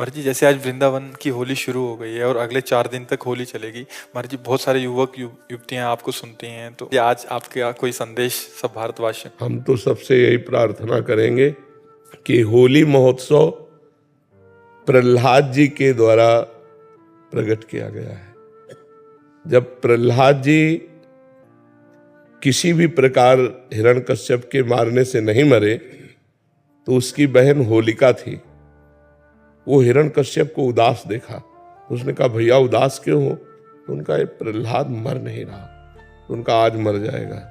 महाराज जी, जैसे आज वृंदावन की होली शुरू हो गई है और अगले 4 दिन तक होली चलेगी। महाराज जी, बहुत सारे युवतियां आपको सुनती हैं, तो ये आज आपके कोई संदेश सब भारतवासियों? हम तो सबसे यही प्रार्थना करेंगे कि होली महोत्सव प्रहलाद जी के द्वारा प्रकट किया गया है। जब प्रहलाद जी किसी भी प्रकार हिरण्यकश्यप के मारने से नहीं मरे तो उसकी बहन होलिका थी। वो हिरण्यकश्यप को उदास देखा तो उसने कहा, भैया उदास क्यों हो? तो उनका ये प्रहलाद मर नहीं रहा, तो उनका आज मर जाएगा।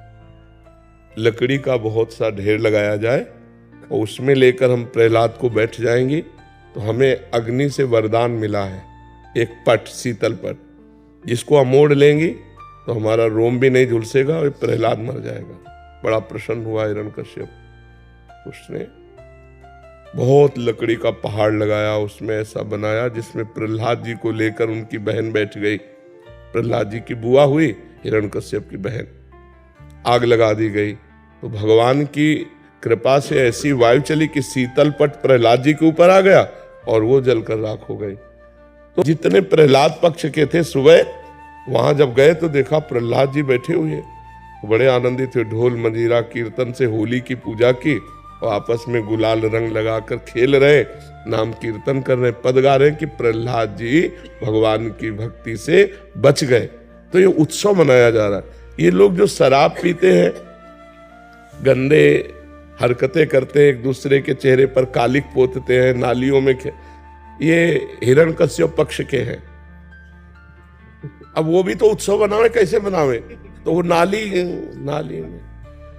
लकड़ी का बहुत सा ढेर लगाया जाए और उसमें लेकर हम प्रहलाद को बैठ जाएंगे तो हमें अग्नि से वरदान मिला है, एक पट, शीतल पट, जिसको हम मोड़ लेंगे तो हमारा रोम भी नहीं झुलसेगा और प्रहलाद मर जाएगा। बड़ा प्रसन्न हुआ हिरण्यकश्यप। उसने बहुत लकड़ी का पहाड़ लगाया, उसमें ऐसा बनाया जिसमें प्रहलाद जी को लेकर उनकी बहन बैठ गई। प्रहलाद जी की बुआ हुई हिरण्यकश्यप की बहन। आग लगा दी गई तो भगवान की कृपा से ऐसी वायु चली कि शीतल पट प्रहलाद जी के ऊपर आ गया और वो जलकर राख हो गई। तो जितने प्रहलाद पक्ष के थे सुबह वहां जब गए तो देखा प्रहलाद जी बैठे हुए, बड़े आनंदित थे। ढोल मंजीरा कीर्तन से होली की पूजा की और आपस में गुलाल रंग लगाकर खेल रहे, नाम कीर्तन कर रहे, पद गा रहे कि प्रहलाद जी भगवान की भक्ति से बच गए। तो ये उत्सव मनाया जा रहा है। ये लोग जो शराब पीते हैं, गंदे हरकतें करते हैं, एक दूसरे के चेहरे पर कालिक पोतते हैं, नालियों में ये हिरण्यकश्यप पक्ष के हैं। अब वो भी तो उत्सव बनावे, कैसे बनावे? तो वो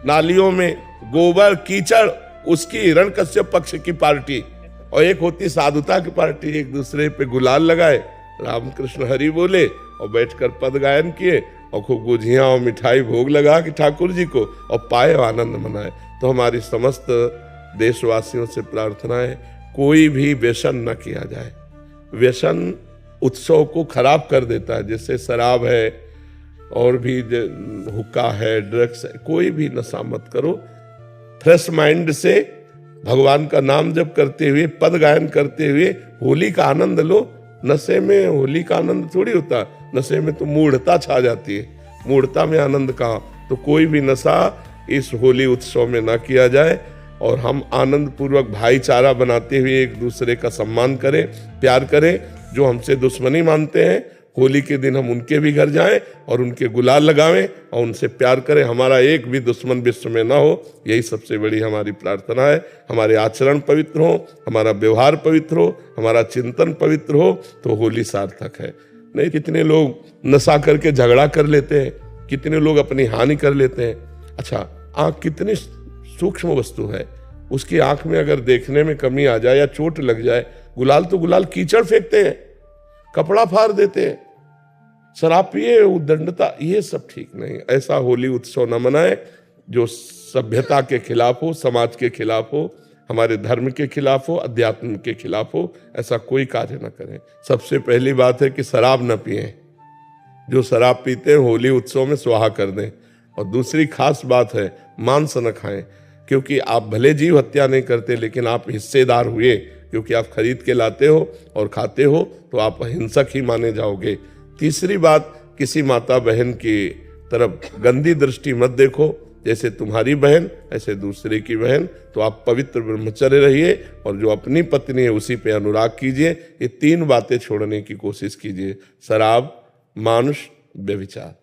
नालियों में गोबर कीचड़, उसकी हिरण्यकश्यप पक्ष की पार्टी, और एक होती साधुता की पार्टी। एक दूसरे पे गुलाल लगाए, रामकृष्ण हरि बोले और बैठकर पद गायन किए और खूब गुझियां और मिठाई भोग लगा कि ठाकुर जी को, और पाए आनंद मनाए। तो हमारी समस्त देशवासियों से प्रार्थना है, कोई भी व्यसन न किया जाए। व्यसन उत्सव को खराब कर देता है, जैसे शराब है और भी हुक्का है, ड्रग्स है, कोई भी नशा मत करो। फ्रेश माइंड से भगवान का नाम जप करते हुए, पद गायन करते हुए होली का आनंद लो। नशे में होली का आनंद थोड़ी होता, नशे में तो मूढ़ता छा जाती है। मूढ़ता में आनंद कहाँ? तो कोई भी नशा इस होली उत्सव में ना किया जाए और हम आनंद पूर्वक भाईचारा बनाते हुए एक दूसरे का सम्मान करें, प्यार करें। जो हमसे दुश्मनी मानते हैं, होली के दिन हम उनके भी घर जाएं और उनके गुलाल लगावें और उनसे प्यार करें। हमारा एक भी दुश्मन विश्व में ना हो, यही सबसे बड़ी हमारी प्रार्थना है। हमारे आचरण पवित्र हो, हमारा व्यवहार पवित्र हो, हमारा चिंतन पवित्र हो, तो होली सार्थक है। नहीं, कितने लोग नशा करके झगड़ा कर लेते हैं, कितने लोग अपनी हानि कर लेते हैं। अच्छा, आँख कितनी सूक्ष्म वस्तु है, उसकी आंख में अगर देखने में कमी आ जाए या चोट लग जाए, गुलाल तो गुलाल कीचड़ फेंकते हैं, कपड़ा फाड़ देते हैं, शराब पिए, उद्दंडता, ये सब ठीक नहीं। ऐसा होली उत्सव न मनाए जो सभ्यता के खिलाफ हो, समाज के खिलाफ हो, हमारे धर्म के खिलाफ हो, अध्यात्म के खिलाफ हो। ऐसा कोई कार्य न करें। सबसे पहली बात है कि शराब न पिए। जो शराब पीते हैं होली उत्सव में स्वाहा कर दें। और दूसरी खास बात है, मांस न खाएं, क्योंकि आप भले जीव हत्या नहीं करते लेकिन आप हिस्सेदार हुए, क्योंकि आप खरीद के लाते हो और खाते हो, तो आप हिंसक ही माने जाओगे। तीसरी बात, किसी माता बहन की तरफ गंदी दृष्टि मत देखो। जैसे तुम्हारी बहन ऐसे दूसरे की बहन। तो आप पवित्र ब्रह्मचर्य रहिए और जो अपनी पत्नी है उसी पे अनुराग कीजिए। ये 3 बातें छोड़ने की कोशिश कीजिए: शराब, मांस, व्यभिचार।